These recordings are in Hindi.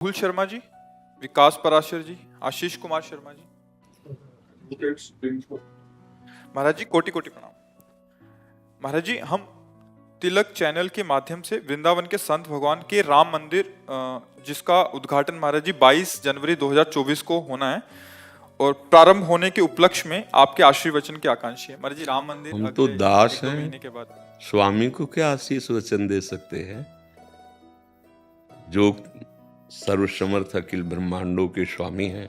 राहुल शर्मा जी, विकास पराशर जी, आशीष कुमार शर्मा जी। महाराज जी कोटि कोटि प्रणाम। महाराज जी, हम तिलक चैनल के माध्यम से वृंदावन के संत भगवान के राम मंदिर जिसका उद्घाटन महाराज जी 22 जनवरी 2024 को होना है और प्रारंभ होने के उपलक्ष्य में आपके आशीर्वचन के आकांक्षी है। महाराज जी, राम मंदिर हम तो दास हैं, महीने के बाद स्वामी को क्या आशीष वचन दे सकते हैं? जो सर्वसमर्थ अखिल ब्रह्मांडों के स्वामी हैं,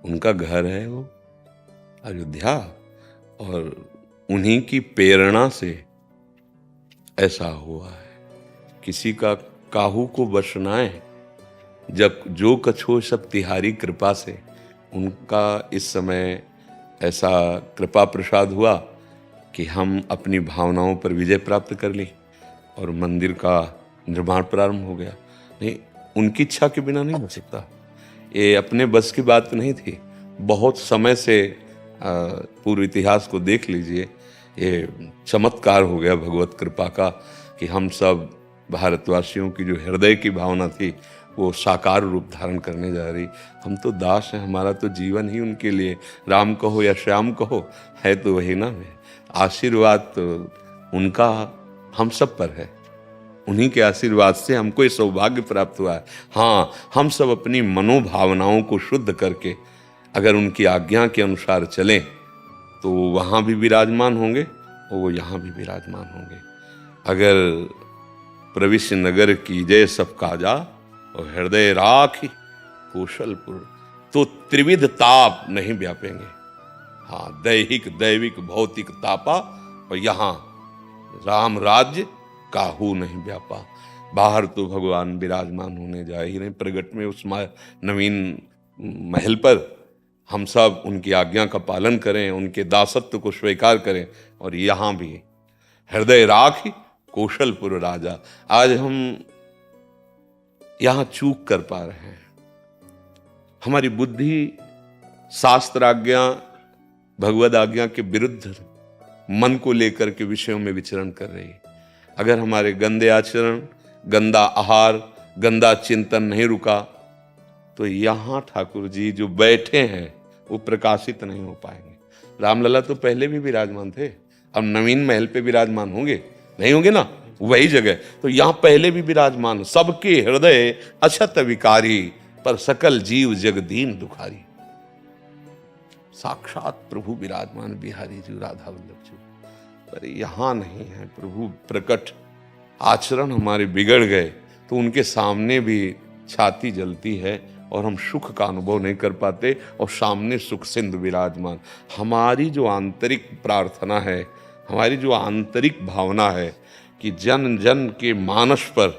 उनका घर है वो अयोध्या, और उन्हीं की प्रेरणा से ऐसा हुआ है। किसी का काहू को बस न आए, जब जो कछो सब तिहारी कृपा से। उनका इस समय ऐसा कृपा प्रसाद हुआ कि हम अपनी भावनाओं पर विजय प्राप्त कर ली और मंदिर का निर्माण प्रारंभ हो गया। नहीं, उनकी इच्छा के बिना नहीं हो सकता। ये अपने बस की बात नहीं थी। बहुत समय से पूर्व इतिहास को देख लीजिए, ये चमत्कार हो गया भगवत कृपा का कि हम सब भारतवासियों की जो हृदय की भावना थी वो साकार रूप धारण करने जा रही। हम तो दास हैं, हमारा तो जीवन ही उनके लिए, राम कहो या श्याम कहो, है तो वही ना है। आशीर्वाद तो उनका हम सब पर है। उन्हीं के आशीर्वाद से हमको ये सौभाग्य प्राप्त हुआ है। हाँ, हम सब अपनी मनोभावनाओं को शुद्ध करके अगर उनकी आज्ञा के अनुसार चलें तो वहाँ भी विराजमान होंगे और वो यहाँ भी विराजमान होंगे। अगर प्रविश्य नगर की जय सब काजा और हृदय राखी कौशलपुर, तो त्रिविध ताप नहीं व्यापेंगे। हाँ, दैहिक दैविक भौतिक तापा, और यहाँ राम राज्य काहू नहीं व्यापा। बाहर तो भगवान विराजमान होने जा ही नहीं, प्रगट में उस नवीन महल पर हम सब उनकी आज्ञा का पालन करें, उनके दासत्व को स्वीकार करें। और यहाँ भी हृदय राखी कौशलपुर राजा। आज हम यहाँ चूक कर पा रहे हैं। हमारी बुद्धि शास्त्र आज्ञा भगवद आज्ञा के विरुद्ध मन को लेकर के विषयों में विचरण कर रही है। अगर हमारे गंदे आचरण, गंदा आहार, गंदा चिंतन नहीं रुका तो यहाँ ठाकुर जी जो बैठे हैं वो प्रकाशित नहीं हो पाएंगे। रामलला तो पहले भी विराजमान थे, अब नवीन महल पे विराजमान होंगे, नहीं होंगे ना, वही जगह। तो यहाँ पहले भी विराजमान, सबके हृदय अछत विकारी, पर सकल जीव जगदीन दुखारी। साक्षात प्रभु विराजमान बिहारी जी राधा वल्लभ जी, पर यहाँ नहीं है प्रभु प्रकट। आचरण हमारे बिगड़ गए तो उनके सामने भी छाती जलती है और हम सुख का अनुभव नहीं कर पाते, और सामने सुख सिंधु विराजमान। हमारी जो आंतरिक प्रार्थना है, हमारी जो आंतरिक भावना है कि जन जन के मानस पर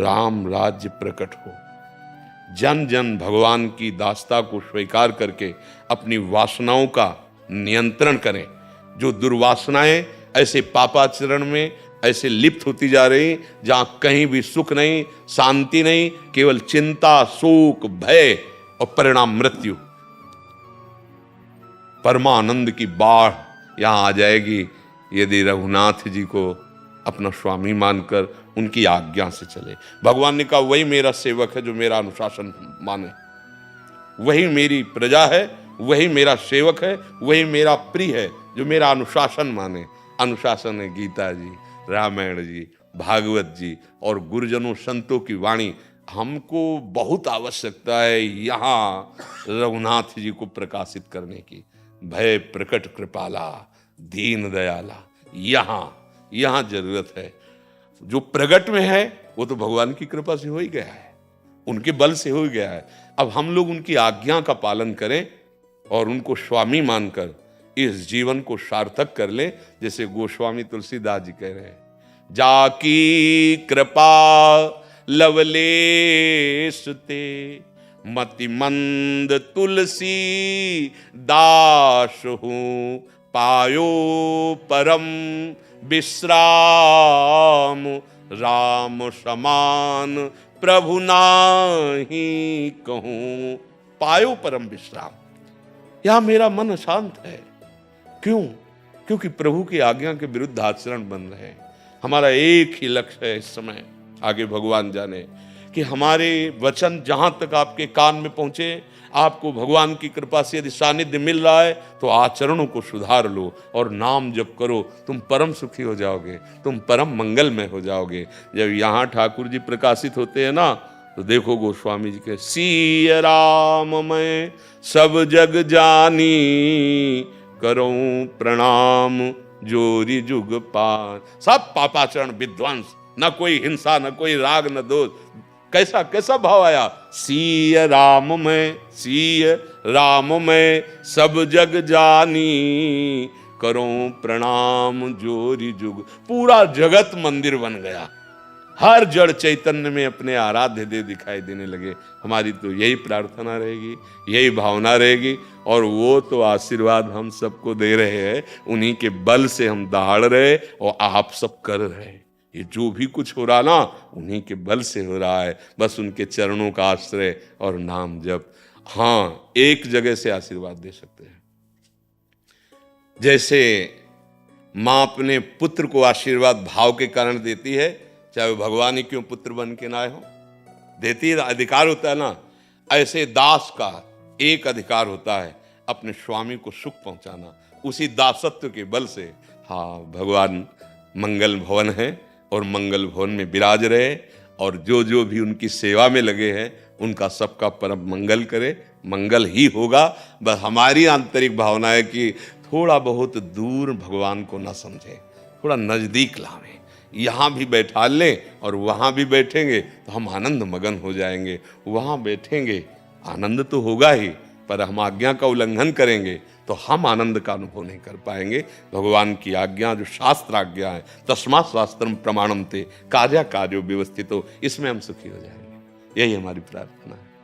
राम राज्य प्रकट हो, जन जन भगवान की दास्ता को स्वीकार करके अपनी वासनाओं का नियंत्रण करें। जो दुर्वासनाएं ऐसे पापाचरण में ऐसे लिप्त होती जा रही, जहां कहीं भी सुख नहीं, शांति नहीं, केवल चिंता, शोक, भय और परिणाम मृत्यु। परमानंद की बाढ़ यहां आ जाएगी यदि रघुनाथ जी को अपना स्वामी मानकर उनकी आज्ञा से चले। भगवान ने कहा वही मेरा सेवक है जो मेरा अनुशासन माने, वही मेरी प्रजा है, वही मेरा सेवक है, वही मेरा प्रिय है जो मेरा अनुशासन माने। अनुशासन है गीता जी, रामायण जी, भागवत जी और गुरुजनों संतों की वाणी। हमको बहुत आवश्यकता है यहाँ रघुनाथ जी को प्रकाशित करने की। भय प्रकट कृपाला दीन दयाला, यहाँ जरूरत है। जो प्रगट में है वो तो भगवान की कृपा से हो ही गया है, उनके बल से हो ही गया है। अब हम लोग उनकी आज्ञा का पालन करें और उनको स्वामी मानकर इस जीवन को सार्थक कर ले। जैसे गोस्वामी तुलसीदास जी कह रहे हैं, जाकी कृपा लवलेश ते मति मंद तुलसी दास हूं, पायो परम विश्राम, राम समान प्रभु नाही कहूं। पायो परम विश्राम, यहां मेरा मन शांत है। क्यों? क्योंकि प्रभु की आज्ञा के विरुद्ध आचरण बन रहे हैं। हमारा एक ही लक्ष्य है इस समय, आगे भगवान जाने, कि हमारे वचन जहां तक आपके कान में पहुंचे, आपको भगवान की कृपा से यदि सानिध्य मिल रहा है तो आचरणों को सुधार लो और नाम जप करो, तुम परम सुखी हो जाओगे, तुम परम मंगलमय हो जाओगे। जब यहाँ ठाकुर जी प्रकाशित होते हैं ना, तो देखो गोस्वामी जी के सिय राम मैं सब जग जानी, करूं प्रणाम जोरी जुग पान। सब पापाचरण विध्वंस, न कोई हिंसा, न कोई राग, न दोष। कैसा कैसा भाव आया, सिय राम मैं सब जग जानी, करूं प्रणाम जोरी जुग। पूरा जगत मंदिर बन गया, हर जड़ चैतन्य में अपने आराध्य देव दिखाई देने लगे। हमारी तो यही प्रार्थना रहेगी, यही भावना रहेगी, और वो तो आशीर्वाद हम सबको दे रहे हैं, उन्हीं के बल से हम दहाड़ रहे और आप सब कर रहे हैं। ये जो भी कुछ हो रहा ना, उन्हीं के बल से हो रहा है, बस उनके चरणों का आश्रय और नाम जप। हाँ, एक जगह से आशीर्वाद दे सकते हैं। जैसे माँ अपने पुत्र को आशीर्वाद भाव के कारण देती है, चाहे वो भगवान ही क्यों पुत्र बन के ना हो, देती है, अधिकार होता है ना। ऐसे दास का एक अधिकार होता है, अपने स्वामी को सुख पहुंचाना, उसी दासत्व के बल से। हाँ, भगवान मंगल भवन है और मंगल भवन में विराज रहे, और जो जो भी उनकी सेवा में लगे हैं उनका सबका परम मंगल करे, मंगल ही होगा। बस हमारी आंतरिक भावना है कि थोड़ा बहुत दूर भगवान को ना समझें, थोड़ा नजदीक लावें, यहाँ भी बैठा लें और वहाँ भी बैठेंगे तो हम आनंद मगन हो जाएंगे। वहाँ बैठेंगे आनंद तो होगा ही, पर हम आज्ञा का उल्लंघन करेंगे तो हम आनंद का अनुभव नहीं कर पाएंगे। भगवान की आज्ञा जो शास्त्र आज्ञा है, तस्मात् शास्त्रम प्रमाणम ते कार्या कार्यो व्यवस्थितो, इसमें हम सुखी हो जाएंगे। यही हमारी प्रार्थना है।